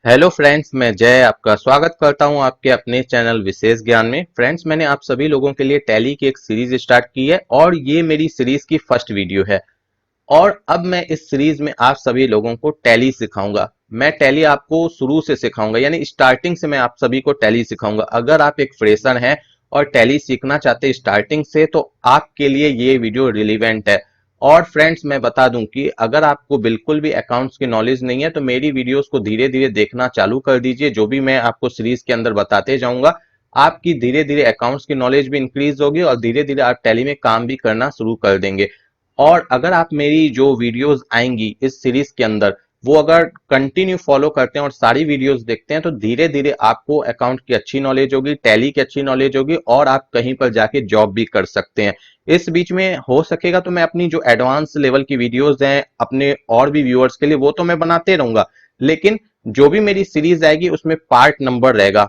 Hello friends, मैं जय आपका स्वागत करता हूं आपके अपने चैनल विशेष ज्ञान में। फ्रेंड्स, मैंने आप सभी लोगों के लिए टैली की एक सीरीज स्टार्ट की है और ये मेरी सीरीज की फर्स्ट वीडियो है। और अब मैं इस सीरीज में आप सभी लोगों को टैली सिखाऊंगा। मैं टैली आपको शुरू से सिखाऊंगा, यानी स्टार्टिंग से मैं आप सभी को टैली सिखाऊंगा। अगर आप एक फ्रेशर हैं और टैली सीखना चाहते हैं स्टार्टिंग से, तो आपके लिए ये वीडियो रिलीवेंट है। और फ्रेंड्स, मैं बता दूं कि अगर आपको बिल्कुल भी अकाउंट्स की नॉलेज नहीं है तो मेरी वीडियोस को धीरे धीरे देखना चालू कर दीजिए। जो भी मैं आपको सीरीज के अंदर बताते जाऊंगा, आपकी धीरे धीरे अकाउंट्स की नॉलेज भी इंक्रीज होगी और धीरे धीरे आप टैली में काम भी करना शुरू कर देंगे। और अगर आप मेरी जो वीडियोस आएंगी इस सीरीज के अंदर, वो अगर कंटिन्यू फॉलो करते हैं और सारी वीडियोस देखते हैं, तो धीरे धीरे आपको अकाउंट की अच्छी नॉलेज होगी, टैली की अच्छी नॉलेज होगी और आप कहीं पर जाके जॉब भी कर सकते हैं। इस बीच में हो सकेगा तो मैं अपनी जो एडवांस लेवल की वीडियोस हैं अपने और भी व्यूअर्स के लिए, वो तो मैं बनाते रहूंगा, लेकिन जो भी मेरी सीरीज आएगी उसमें पार्ट नंबर रहेगा।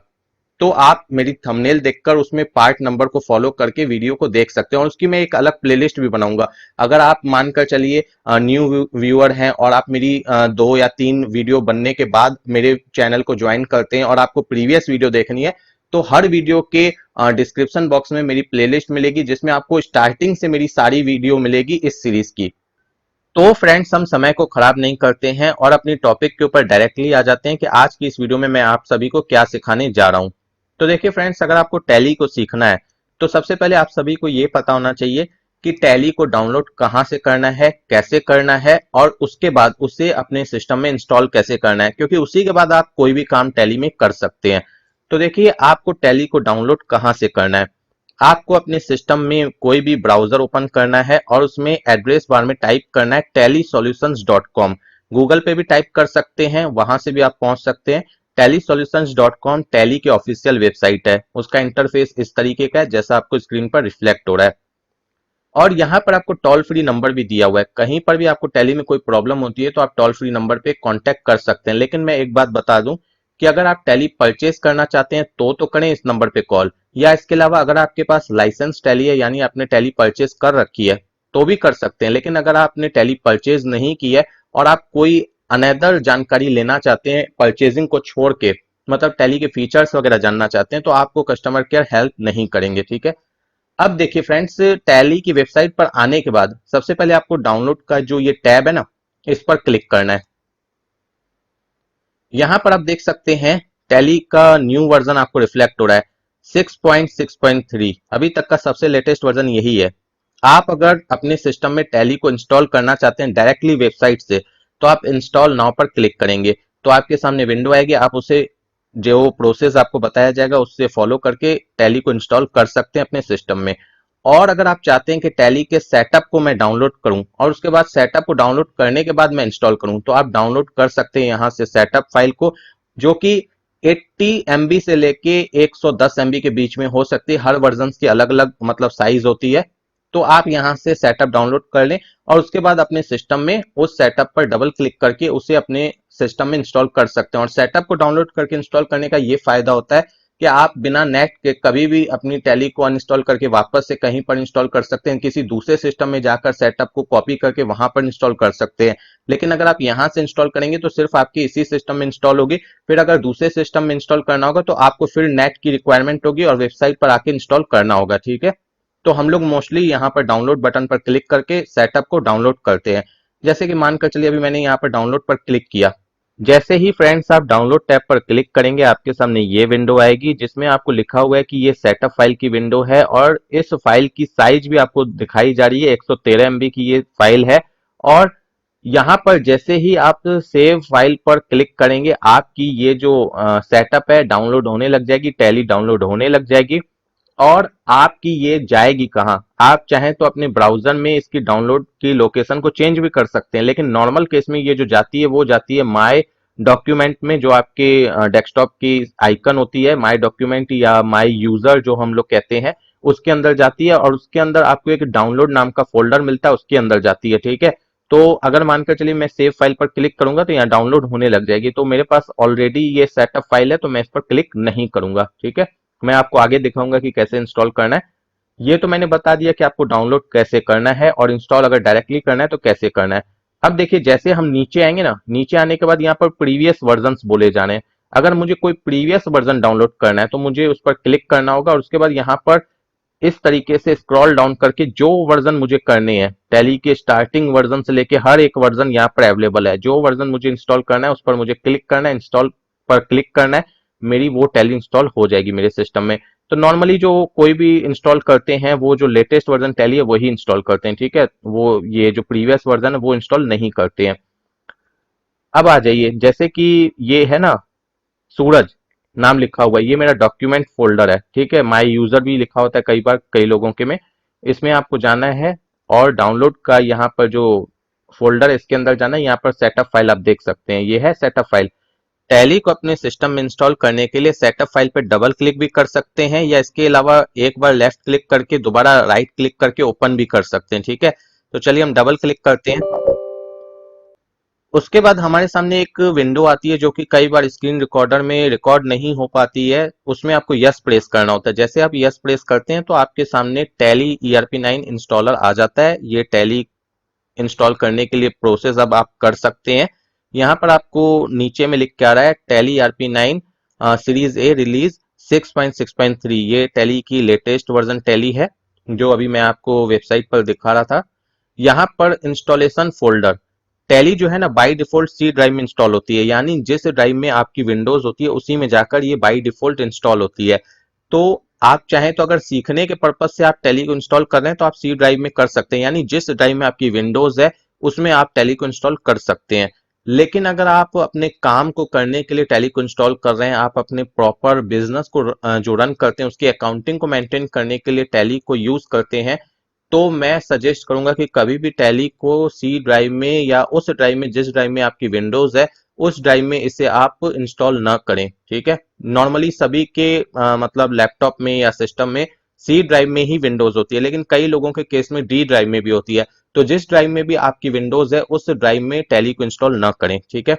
तो आप मेरी थंबनेल देखकर उसमें पार्ट नंबर को फॉलो करके वीडियो को देख सकते हैं और उसकी मैं एक अलग प्लेलिस्ट भी बनाऊंगा। अगर आप मानकर चलिए न्यू व्यूअर हैं और आप मेरी 2 या 3 वीडियो बनने के बाद मेरे चैनल को ज्वाइन करते हैं और आपको प्रीवियस वीडियो देखनी है, तो हर वीडियो के डिस्क्रिप्शन बॉक्स में मेरी प्लेलिस्ट मिलेगी, जिसमें आपको स्टार्टिंग से मेरी सारी वीडियो मिलेगी इस सीरीज की। तो फ्रेंड्स, हम समय को खराब नहीं करते हैं और अपनी टॉपिक के ऊपर डायरेक्टली आ जाते हैं कि आज की इस वीडियो में मैं आप सभी को क्या सिखाने जा रहा हूं। तो देखिए फ्रेंड्स, अगर आपको टैली को सीखना है तो सबसे पहले आप सभी को ये पता होना चाहिए कि टैली को डाउनलोड कहां से करना है, कैसे करना है और उसके बाद उसे अपने सिस्टम में इंस्टॉल कैसे करना है, क्योंकि उसी के बाद आप कोई भी काम टैली में कर सकते हैं। तो देखिए, आपको टैली को डाउनलोड कहां से करना है। आपको अपने सिस्टम में कोई भी ब्राउजर ओपन करना है और उसमें एड्रेस बार में टाइप करना है tellysolutions.com। गूगल पे भी टाइप कर सकते हैं, वहां से भी आप पहुंच सकते हैं। tellysolutions.com टैली की ऑफिशियल वेबसाइट है। उसका इंटरफेस इस तरीके का है जैसा आपको स्क्रीन पर रिफ्लेक्ट हो रहा है। और यहाँ पर आपको टोल फ्री नंबर भी दिया हुआ है। कहीं पर भी आपको टैली में कोई प्रॉब्लम होती है तो आप टोल फ्री नंबर पे कांटेक्ट कर सकते हैं। लेकिन मैं एक बात बता दूं कि अगर आप टैली परचेज करना चाहते हैं तो करें इस नंबर पे कॉल, या इसके अलावा अगर आपके पास लाइसेंस टैली है, यानी आपने टैली परचेज कर रखी है, तो भी कर सकते हैं। लेकिन अगर आपने टैली परचेज नहीं की है और आप कोई अनदर जानकारी लेना चाहते हैं परचेजिंग को छोड़ के, मतलब टैली के फीचर्स वगैरह जानना चाहते हैं, तो आपको कस्टमर केयर हेल्प नहीं करेंगे। ठीक है। अब देखिए फ्रेंड्स, टैली की वेबसाइट पर आने के बाद सबसे पहले आपको डाउनलोड का जो ये टैब है ना, इस पर क्लिक करना है। यहां पर आप देख सकते हैं टैली का न्यू वर्जन आपको रिफ्लेक्ट हो रहा है 6.6.3। अभी तक का सबसे लेटेस्ट वर्जन यही है। आप अगर अपने सिस्टम में टैली को इंस्टॉल करना चाहते हैं डायरेक्टली वेबसाइट से, तो आप इंस्टॉल नाउ पर क्लिक करेंगे तो आपके सामने विंडो आएगी। आप उसे, जो प्रोसेस आपको बताया जाएगा, उससे फॉलो करके टैली को इंस्टॉल कर सकते हैं अपने सिस्टम में। और अगर आप चाहते हैं कि टैली के सेटअप को मैं डाउनलोड करूं और उसके बाद सेटअप को डाउनलोड करने के बाद मैं इंस्टॉल करूं, तो आप डाउनलोड कर सकते हैं यहां से सेटअप फाइल को, जो कि 80 MB से लेके 110 MB के बीच में हो सकती है। हर वर्जन की अलग अलग मतलब साइज होती है। तो आप यहां से सेटअप डाउनलोड कर लें और उसके बाद अपने सिस्टम में उस सेटअप पर डबल क्लिक करके उसे अपने सिस्टम में इंस्टॉल कर सकते हैं। और सेटअप को डाउनलोड करके इंस्टॉल करने का ये फायदा होता है कि आप बिना नेट के कभी भी अपनी टैली को अनइंस्टॉल करके वापस से कहीं पर इंस्टॉल कर सकते हैं। किसी दूसरे सिस्टम में जाकर सेटअप को कॉपी करके वहां पर इंस्टॉल कर सकते हैं। लेकिन अगर आप यहां से इंस्टॉल करेंगे तो सिर्फ आपकी इसी सिस्टम में इंस्टॉल होगी। फिर अगर दूसरे सिस्टम में इंस्टॉल करना होगा तो आपको फिर नेट की रिक्वायरमेंट होगी और वेबसाइट पर आके इंस्टॉल करना होगा। ठीक है। तो हम लोग मोस्टली यहाँ पर डाउनलोड बटन पर क्लिक करके सेटअप को डाउनलोड करते हैं। जैसे कि मानकर चलिए अभी मैंने यहाँ पर डाउनलोड पर क्लिक किया। जैसे ही फ्रेंड्स आप डाउनलोड टैब पर क्लिक करेंगे, आपके सामने ये विंडो आएगी जिसमें आपको लिखा हुआ है कि ये सेटअप फाइल की विंडो है और इस फाइल की साइज भी आपको दिखाई जा रही है। 113 MB की ये फाइल है। और यहाँ पर जैसे ही आप सेव फाइल पर क्लिक करेंगे, आपकी ये जो सेटअप है डाउनलोड होने लग जाएगी, टैली डाउनलोड होने लग जाएगी। और आपकी ये जाएगी कहाँ, आप चाहें तो अपने ब्राउजर में इसकी डाउनलोड की लोकेशन को चेंज भी कर सकते हैं। लेकिन नॉर्मल केस में ये जो जाती है वो जाती है माय डॉक्यूमेंट में, जो आपके डेस्कटॉप की आइकन होती है माय डॉक्यूमेंट या माय यूजर जो हम लोग कहते हैं, उसके अंदर जाती है और उसके अंदर आपको एक डाउनलोड नाम का फोल्डर मिलता है, उसके अंदर जाती है। ठीक है। तो अगर मानकर चलिए मैं सेव फाइल पर क्लिक करूंगा तो यहाँ डाउनलोड होने लग जाएगी। तो मेरे पास ऑलरेडी ये सेटअप फाइल है तो मैं इस पर क्लिक नहीं करूंगा। ठीक है। मैं आपको आगे दिखाऊंगा कि कैसे इंस्टॉल करना है। ये तो मैंने बता दिया कि आपको डाउनलोड कैसे करना है और इंस्टॉल अगर डायरेक्टली करना है तो कैसे करना है। अब देखिए जैसे हम नीचे आएंगे ना, नीचे आने के बाद यहाँ पर प्रीवियस वर्जन्स बोले जाने हैं। अगर मुझे कोई प्रीवियस वर्जन डाउनलोड करना है तो मुझे उस पर क्लिक करना होगा, और उसके बाद यहाँ पर इस तरीके से स्क्रॉल डाउन करके जो वर्जन मुझे करने हैं, टैली के स्टार्टिंग वर्जन से लेके हर एक वर्जन यहाँ पर अवेलेबल है। जो वर्जन मुझे इंस्टॉल करना है उस पर मुझे क्लिक करना है, इंस्टॉल पर क्लिक करना है, मेरी वो टैली इंस्टॉल हो जाएगी मेरे सिस्टम में। तो नॉर्मली जो कोई भी इंस्टॉल करते हैं वो जो लेटेस्ट वर्जन टैली है वही इंस्टॉल करते हैं, ठीक है, वो ये जो प्रीवियस वर्जन है वो इंस्टॉल नहीं करते हैं। अब आ जाइए, जैसे कि ये है ना, सूरज नाम लिखा हुआ है, ये मेरा डॉक्यूमेंट फोल्डर है, ठीक है, माय यूजर भी लिखा होता है कई बार कई लोगों के में। इसमें आपको जाना है और डाउनलोड का यहाँ पर जो फोल्डर है इसके अंदर जाना है। यहाँ पर सेटअप फाइल आप देख सकते हैं, ये है सेटअप फाइल। टैली को अपने सिस्टम में इंस्टॉल करने के लिए सेटअप फाइल पर डबल क्लिक भी कर सकते हैं, या इसके अलावा एक बार लेफ्ट क्लिक करके दोबारा राइट क्लिक करके ओपन भी कर सकते हैं, ठीक है। तो चलिए हम डबल क्लिक करते हैं। उसके बाद हमारे सामने एक विंडो आती है जो कि कई बार स्क्रीन रिकॉर्डर में रिकॉर्ड नहीं हो पाती है। उसमें आपको यस प्रेस करना होता है। जैसे आप यस प्रेस करते हैं तो आपके सामने टैली ERP9 इंस्टॉलर आ जाता है। ये टैली इंस्टॉल करने के लिए प्रोसेस अब आप कर सकते हैं। यहाँ पर आपको नीचे में लिख के आ रहा है tally ERP9 series A release 6.6.3। ये टैली की लेटेस्ट वर्जन टैली है जो अभी मैं आपको वेबसाइट पर दिखा रहा था। यहाँ पर इंस्टॉलेशन फोल्डर, टैली जो है ना बाय डिफॉल्ट सी ड्राइव में इंस्टॉल होती है, यानी जिस ड्राइव में आपकी विंडोज होती है उसी में जाकर ये बाय डिफॉल्ट इंस्टॉल होती है। तो आप चाहें तो अगर सीखने के पर्पज से आप टैली को इंस्टॉल कर रहे हैं तो आप सी ड्राइव में कर सकते हैं, यानी जिस ड्राइव में आपकी विंडोज है उसमें आप टैली को इंस्टॉल कर सकते हैं। लेकिन अगर आप अपने काम को करने के लिए टैली को इंस्टॉल कर रहे हैं, आप अपने प्रॉपर बिजनेस को जो रन करते हैं उसकी अकाउंटिंग को मेंटेन करने के लिए टैली को यूज करते हैं, तो मैं सजेस्ट करूंगा कि कभी भी टैली को सी ड्राइव में या उस ड्राइव में जिस ड्राइव में आपकी विंडोज है उस ड्राइव में इसे आप इंस्टॉल ना करें, ठीक है। नॉर्मली सभी के मतलब लैपटॉप में या सिस्टम में सी ड्राइव में ही विंडोज होती है, लेकिन कई लोगों के केस में डी ड्राइव में भी होती है। तो जिस ड्राइव में भी आपकी विंडोज है उस ड्राइव में टैली को इंस्टॉल ना करें, ठीक है।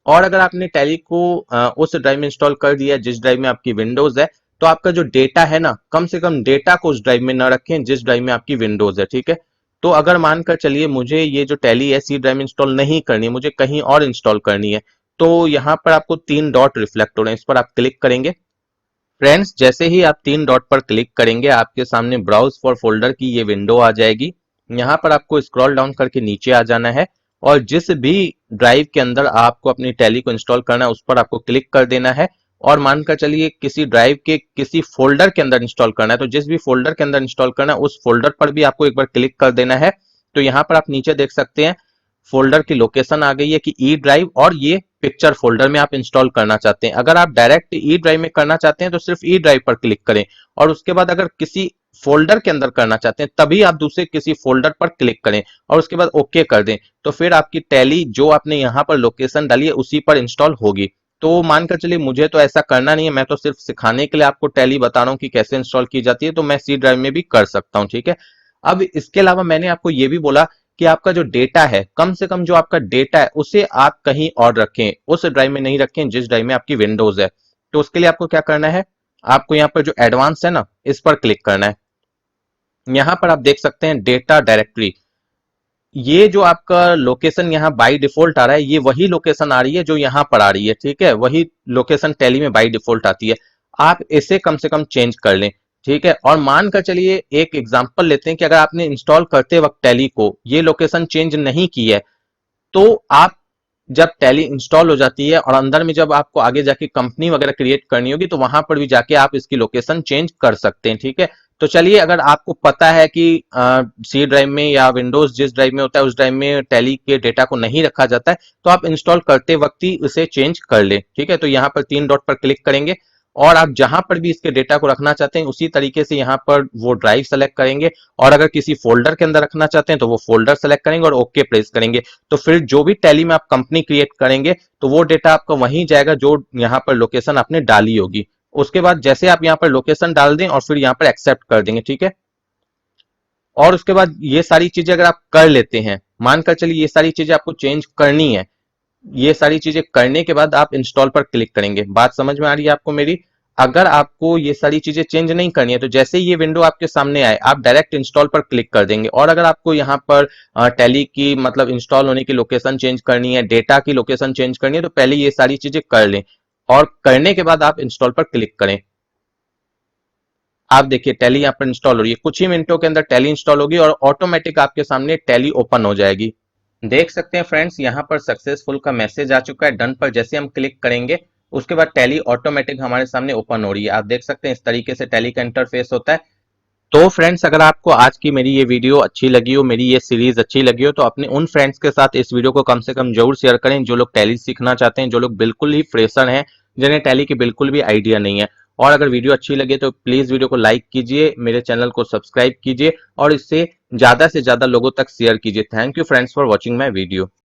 और अगर आपने टैली को उस ड्राइव में इंस्टॉल कर दिया जिस ड्राइव में आपकी विंडोज है, तो आपका जो डेटा है ना, कम से कम डेटा को उस ड्राइव में ना रखें जिस ड्राइव में आपकी विंडोज है, ठीक है। तो अगर मानकर चलिए मुझे ये जो टैली है सी ड्राइव में इंस्टॉल नहीं करनी है, मुझे कहीं और इंस्टॉल करनी है, तो यहाँ पर आपको 3 डॉट रिफ्लेक्ट हो रहे हैं, इस पर आप क्लिक करेंगे। फ्रेंड्स, जैसे ही आप 3 डॉट पर क्लिक करेंगे आपके सामने ब्राउज फॉर फोल्डर की ये विंडो आ जाएगी। यहाँ पर आपको स्क्रॉल डाउन करके नीचे आ जाना है, और जिस भी ड्राइव के अंदर आपको अपनी टैली को इंस्टॉल करना है उस पर आपको क्लिक कर देना है। और मानकर चलिए किसी ड्राइव के किसी फोल्डर के अंदर इंस्टॉल करना है, तो जिस भी फोल्डर के अंदर इंस्टॉल करना है उस फोल्डर पर भी आपको एक बार क्लिक कर देना है। तो यहाँ पर आप नीचे देख सकते हैं फोल्डर की लोकेशन आ गई है कि ई ड्राइव, और ये पिक्चर फोल्डर में आप इंस्टॉल करना चाहते हैं। अगर आप डायरेक्ट ई ड्राइव में करना चाहते हैं तो सिर्फ ई ड्राइव पर क्लिक करें, और उसके बाद अगर किसी फोल्डर के अंदर करना चाहते हैं तभी आप दूसरे किसी फोल्डर पर क्लिक करें और उसके बाद ओके कर दें। तो फिर आपकी टैली जो आपने यहाँ पर लोकेशन डाली है उसी पर इंस्टॉल होगी। तो मानकर चलिए मुझे तो ऐसा करना नहीं है, मैं तो सिर्फ सिखाने के लिए आपको टैली बता रहा हूँ कि कैसे इंस्टॉल की जाती है, तो मैं सी ड्राइव में भी कर सकता हूँ, ठीक है। अब इसके अलावा मैंने आपको ये भी बोला कि आपका जो डेटा है, कम से कम जो आपका डेटा है उसे आप कहीं और रखें, उस ड्राइव में नहीं रखें जिस ड्राइव में आपकी विंडोज है। तो उसके लिए आपको क्या करना है, आपको यहाँ पर जो एडवांस है ना इस पर क्लिक करना है। यहाँ पर आप देख सकते हैं डेटा डायरेक्टरी, ये जो आपका लोकेशन यहाँ बाय डिफॉल्ट आ रहा है ये वही लोकेशन आ रही है जो यहाँ पर आ रही है, ठीक है, वही लोकेशन टैली में बाय डिफॉल्ट आती है। आप इसे कम से कम चेंज कर लें, ठीक है। और मान कर चलिए एक एग्जांपल लेते हैं कि अगर आपने इंस्टॉल करते वक्त टैली को ये लोकेशन चेंज नहीं की है, तो आप जब टैली इंस्टॉल हो जाती है और अंदर में जब आपको आगे जाके कंपनी वगैरह क्रिएट करनी होगी तो वहां पर भी जाके आप इसकी लोकेशन चेंज कर सकते हैं, ठीक है। तो चलिए, अगर आपको पता है कि सी ड्राइव में या विंडोज जिस ड्राइव में होता है उस ड्राइव में टैली के डेटा को नहीं रखा जाता है, तो आप इंस्टॉल करते वक्त ही इसे चेंज कर ले, ठीक है। तो यहाँ पर 3 डॉट पर क्लिक करेंगे और आप जहां पर भी इसके डेटा को रखना चाहते हैं उसी तरीके से यहाँ पर वो ड्राइव सेलेक्ट करेंगे, और अगर किसी फोल्डर के अंदर रखना चाहते हैं तो वो फोल्डर सेलेक्ट करेंगे और ओके प्रेस करेंगे। तो फिर जो भी टैली में आप कंपनी क्रिएट करेंगे तो वो डेटा आपका वहीं जाएगा जो यहाँ पर लोकेशन आपने डाली होगी। उसके बाद जैसे आप यहाँ पर लोकेशन डाल दें और फिर यहाँ पर एक्सेप्ट कर देंगे, ठीक है। और उसके बाद ये सारी चीजें अगर आप कर लेते हैं, मानकर चलिए ये सारी चीजें आपको चेंज करनी है, ये सारी चीजें करने के बाद आप इंस्टॉल पर क्लिक करेंगे। बात समझ में आ रही है आपको मेरी? अगर आपको ये सारी चीजें चेंज नहीं करनी है तो जैसे ही ये विंडो आपके सामने आए आप डायरेक्ट इंस्टॉल पर क्लिक कर देंगे। और अगर आपको यहाँ पर टैली की मतलब इंस्टॉल होने की लोकेशन चेंज करनी है, डेटा की लोकेशन चेंज करनी है, तो पहले ये सारी चीजें कर लें और करने के बाद आप इंस्टॉल पर क्लिक करें। आप देखिए टैली यहाँ पर इंस्टॉल हो रही है, कुछ ही मिनटों के अंदर टैली इंस्टॉल होगी और ऑटोमेटिक आपके सामने टैली ओपन हो जाएगी। देख सकते हैं फ्रेंड्स, यहाँ पर सक्सेसफुल का मैसेज आ चुका है। डन पर जैसे हम क्लिक करेंगे उसके बाद टैली ऑटोमेटिक हमारे सामने ओपन हो रही है। आप देख सकते हैं इस तरीके से टैली का इंटरफेस होता है। तो फ्रेंड्स, अगर आपको आज की मेरी ये वीडियो अच्छी लगी हो, मेरी ये सीरीज अच्छी लगी हो, तो अपने उन फ्रेंड्स के साथ इस वीडियो को कम से कम जरूर शेयर करें जो लोग टैली सीखना चाहते हैं, जो लोग बिल्कुल ही फ्रेशर हैं, जिन्हें टैली की बिल्कुल भी आइडिया नहीं है। और अगर वीडियो अच्छी लगे तो प्लीज वीडियो को लाइक कीजिए, मेरे चैनल को सब्सक्राइब कीजिए और इससे ज्यादा से ज्यादा लोगों तक शेयर कीजिए। Thank you friends for watching my video.